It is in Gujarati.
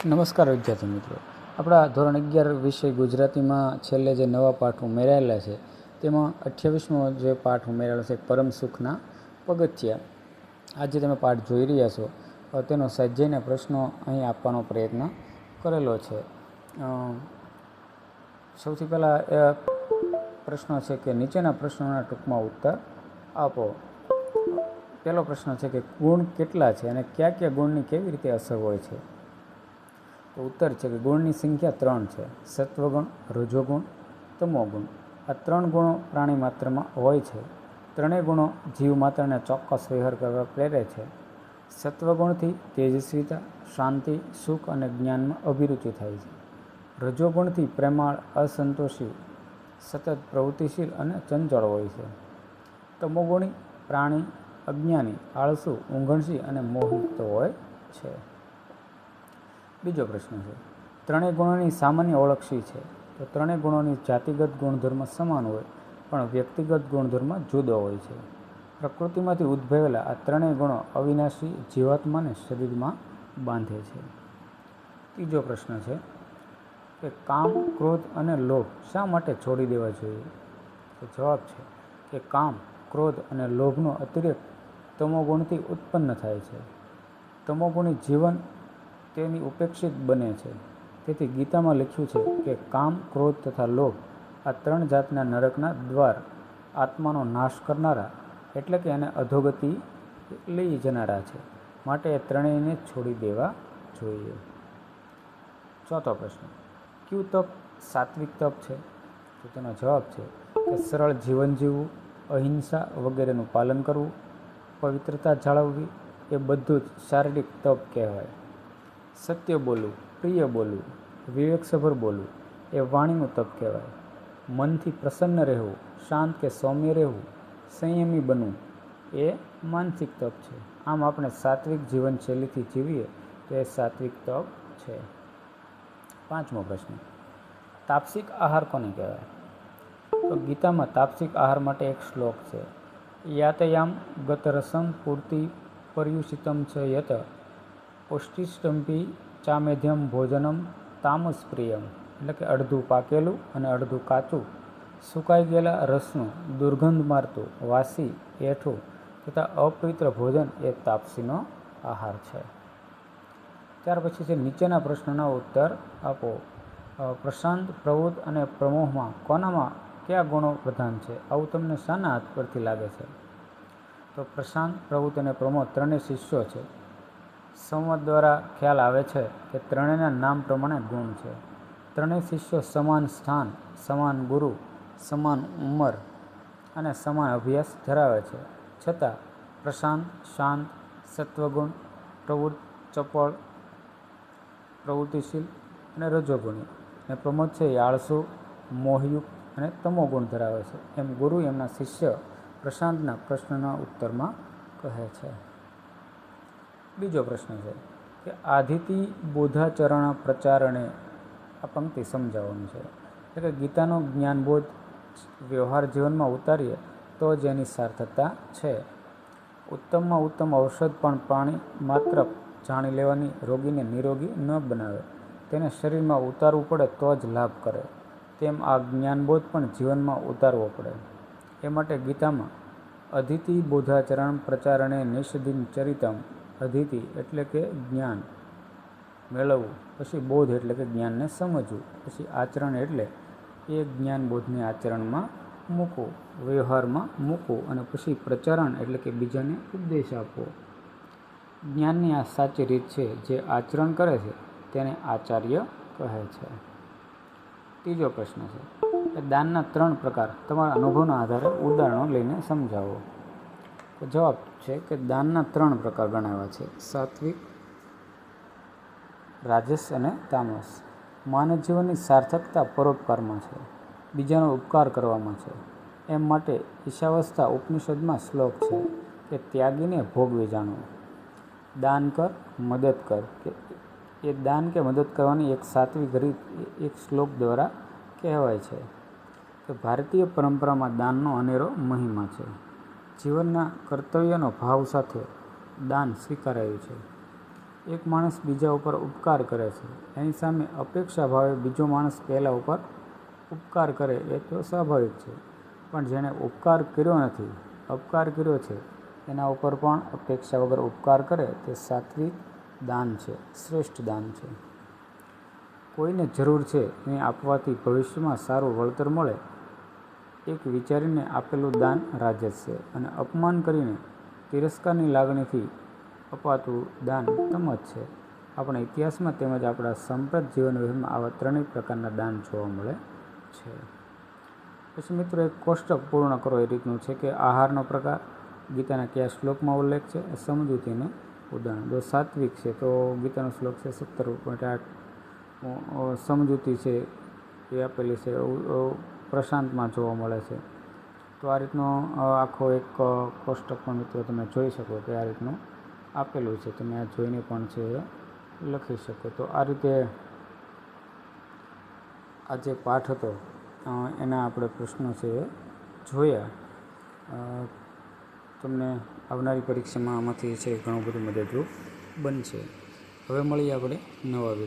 નમસ્કાર વિદ્યાર્થી મિત્રો, આપણા ધોરણ 11 વિષય ગુજરાતીમાં છેલ્લે જે નવા પાઠ ઉમેરાયેલા છે તેમાં 28મો જે પાઠ ઉમેરાયેલો છે પરમ સુખના પગથિયા. આજે તમે પાઠ જોઈ રહ્યા છો તેનો સ્વાધ્યાયના પ્રશ્નો અહીં આપવાનો પ્રયત્ન કરેલો છે. સૌથી પહેલાં એ પ્રશ્ન છે કે નીચેના પ્રશ્નોના ટૂંકમાં ઉત્તર આપો. પહેલો પ્રશ્ન છે કે ગુણ કેટલા છે અને કયા કયા ગુણની કેવી રીતે અસર હોય છે? તો ઉત્તર છે કે ગુણની સંખ્યા 3 છે. સત્વગુણ, રજોગુણ, તમોગુણ. આ 3 ગુણો પ્રાણી માત્રમાં હોય છે. ત્રણેય ગુણો જીવ માત્રને ચોક્કસ વ્યવહાર કરવા પ્રેરે છે. સત્વગુણથી તેજસ્વીતા, શાંતિ, સુખ અને જ્ઞાનમાં અભિરુચિ થાય છે. રજોગુણથી પ્રેમાળ, અસંતોષી, સતત પ્રવૃત્તિશીલ અને ચંચળ હોય છે. તમોગુણી પ્રાણી અજ્ઞાની, આળસુ, ઊંઘણશી અને મોહયુક્ત હોય છે. બીજો પ્રશ્ન છે, ત્રણેય ગુણોની સામાન્ય ઓળખ શી છે? તો ત્રણેય ગુણોની જાતિગત ગુણધર્મ સમાન હોય પણ વ્યક્તિગત ગુણધર્મ જુદો હોય છે. પ્રકૃતિમાંથી ઉદ્ભવેલા આ ત્રણેય ગુણો અવિનાશી જીવાત્માને શરીરમાં બાંધે છે. ત્રીજો પ્રશ્ન છે કે કામ, ક્રોધ અને લોભ શા માટે છોડી દેવા જોઈએ? તો જવાબ છે કે કામ, ક્રોધ અને લોભનો અતિરેક તમોગુણથી ઉત્પન્ન થાય છે. તમોગુણી જીવન તેની ઉપેક્ષિત બને છે. તેથી ગીતામાં લખ્યું છે કે કામ, ક્રોધ તથા લોભ આ 3 જાતના નરકના દ્વાર આત્માનો નાશ કરનારા, એટલે કે એને અધોગતિ લઈ જનારા છે. માટે એ ત્રણેયને છોડી દેવા જોઈએ. ચોથો પ્રશ્ન, કયું તપ સાત્વિક તપ છે? તો તેનો જવાબ છે કે સરળ જીવન જીવવું, અહિંસા વગેરેનું પાલન કરવું, પવિત્રતા જાળવવી એ બધું જ શારીરિક તપ કહેવાય. સત્ય બોલવું, પ્રિય બોલવું, વિવેકસભર બોલવું એ વાણીનું તપ કહેવાય. મનથી પ્રસન્ન રહેવું, શાંત કે સૌમ્ય રહેવું, સંયમી બનવું એ માનસિક તપ છે. આમ આપણે સાત્વિક જીવનશૈલીથી જીવીએ તો એ સાત્વિક તપ છે. પાંચમો પ્રશ્ન, તાપસિક આહાર કોને કહેવાય? તો ગીતામાં તાપસિક આહાર માટે એક શ્લોક છે, યાતયામ ગતરસમ પૂર્તિ પર્યુષિતમ ચ યત પૌષ્ટિષ્ટમ્પી ચામેધ્યમ ભોજનમ તામસ પ્રિયમ. એટલે કે અડધું પાકેલું અને અડધું કાચું, સુકાઈ ગયેલા રસનું, દુર્ગંધ મારતું, વાસી, એઠું તથા અપવિત્ર ભોજન એ તાપસીનો આહાર છે. ત્યાર પછી છે નીચેના પ્રશ્નોના ઉત્તર આપો. પ્રશાંત, પ્રવૃત્ત અને પ્રમોહમાં કોનામાં કયા ગુણો પ્રધાન છે? આવું તમને શાના હાથ પરથી લાગે છે? તો પ્રશાંત, પ્રવૃત્ત અને પ્રમોદ ત્રણેય શિષ્યો છે. સંવાદ દ્વારા ખ્યાલ આવે છે કે ત્રણેયના નામ પ્રમાણે ગુણ છે. ત્રણેય શિષ્યો સમાન સ્થાન, સમાન ગુરુ, સમાન ઉંમર અને સમાન અભ્યાસ ધરાવે છે. છતાં પ્રશાંત શાંત, સત્વગુણ, પ્રવૃત્ત ચપળ, પ્રવૃત્તિશીલ અને રજોગુણી, અને પ્રમોદ છે એ આળસુ, મોહયુક્ત અને તમોગુણ ધરાવે છે. એમ ગુરુ એમના શિષ્ય પ્રશાંતના પ્રશ્નના ઉત્તરમાં કહે છે. બીજો પ્રશ્ન છે કે આધિતિ બોધાચરણ પ્રચારણે આ પંક્તિ સમજાવવાનું છે. એટલે કે ગીતાનો જ્ઞાનબોધ વ્યવહાર જીવનમાં ઉતારીએ તો જ એની સાર્થકતા છે. ઉત્તમમાં ઉત્તમ ઔષધ પણ પાણી માત્ર જાણી લેવાની રોગીને નિરોગી ન બનાવે, તેને શરીરમાં ઉતારવું પડે તો જ લાભ કરે. તેમ આ જ્ઞાનબોધ પણ જીવનમાં ઉતારવો પડે. એ માટે ગીતામાં અધિતિ બોધાચરણ પ્રચારણે નિષદિન ચરિતમ, અધિતિ એટલે કે જ્ઞાન મેળવવું, પછી બોધ એટલે કે જ્ઞાનને સમજવું, પછી આચરણ એટલે એ જ્ઞાનબોધને આચરણમાં મૂકવું, વ્યવહારમાં મૂકવું, અને પછી પ્રચારણ એટલે કે બીજાને ઉપદેશ આપવો. જ્ઞાનની આ સાચી રીત છે. જે આચરણ કરે છે તેને આચાર્ય કહે છે. ત્રીજો પ્રશ્ન છે કે દાનના 3 પ્રકાર તમારા અનુભવના આધારે ઉદાહરણો લઈને સમજાવો. તો જવાબ છે કે દાનના 3 પ્રકાર ગણાવ્યા છે, સાત્વિક, રાજસ અને તામસ. માનવ જીવનની સાર્થકતા પરોપકારમાં છે, બીજાનો ઉપકાર કરવામાં છે. એમ માટે ઈશાવસ્થા ઉપનિષદમાં શ્લોક છે કે ત્યાગીને ભોગવી જાણવું. દાન કર, મદદ કર. કે એ દાન કે મદદ કરવાની એક સાત્વિક રીત એક શ્લોક દ્વારા કહેવાય છે. કે ભારતીય પરંપરામાં દાનનો અનેરો મહિમા છે. જીવનના કર્તવ્યનો ભાવ સાથે દાન સ્વીકારાયું છે. એક માણસ બીજા ઉપર ઉપકાર કરે છે, એની સામે અપેક્ષા ભાવે બીજો માણસ પહેલાં ઉપર ઉપકાર કરે એ તો સ્વાભાવિક છે, પણ જેણે ઉપકાર કર્યો નથી, અપકાર કર્યો છે, એના ઉપર પણ અપેક્ષા વગર ઉપકાર કરે તે સાત્વિક દાન છે, શ્રેષ્ઠ દાન છે. કોઈને જરૂર છે એને આપવાથી ભવિષ્યમાં સારું વળતર મળે એક વિચારીને આપેલું દાન રાજસ છે, અને અપમાન કરીને તિરસ્કારની લાગણીથી અપાતું દાન તમસ છે. આપણા ઇતિહાસમાં તેમજ આપણા સંપ્રત જીવન વ્યવહારમાં આવા ત્રણેય પ્રકારના દાન જોવા મળે છે. પછી મિત્રો એક કોષ્ટક પૂર્ણ કરો એ રીતનું છે કે આહારનો પ્રકાર ગીતાના કયા શ્લોકમાં ઉલ્લેખ છે, સમજૂતીને ઉદાહરણ. જો સાત્વિક છે તો ગીતાનો શ્લોક છે 17.8, સમજૂતી છે એ આપેલી છે પ્રશાંતમાં જોવા મળે છે. તો આ રીતનો આખો એક કોષ્ટક પણ મિત્રો તમે જોઈ શકો કે આ રીતનું આપેલું છે, તમે આ જોઈને પણ છે એ લખી શકો. તો આ રીતે આ જે પાઠ હતો એના આપણે પ્રશ્નો છે એ જોયા. તમને આવનારી પરીક્ષામાં આમાંથી છે ઘણું બધું મદદરૂપ બનશે. હવે મળીએ આપણે નવા વિડીયો.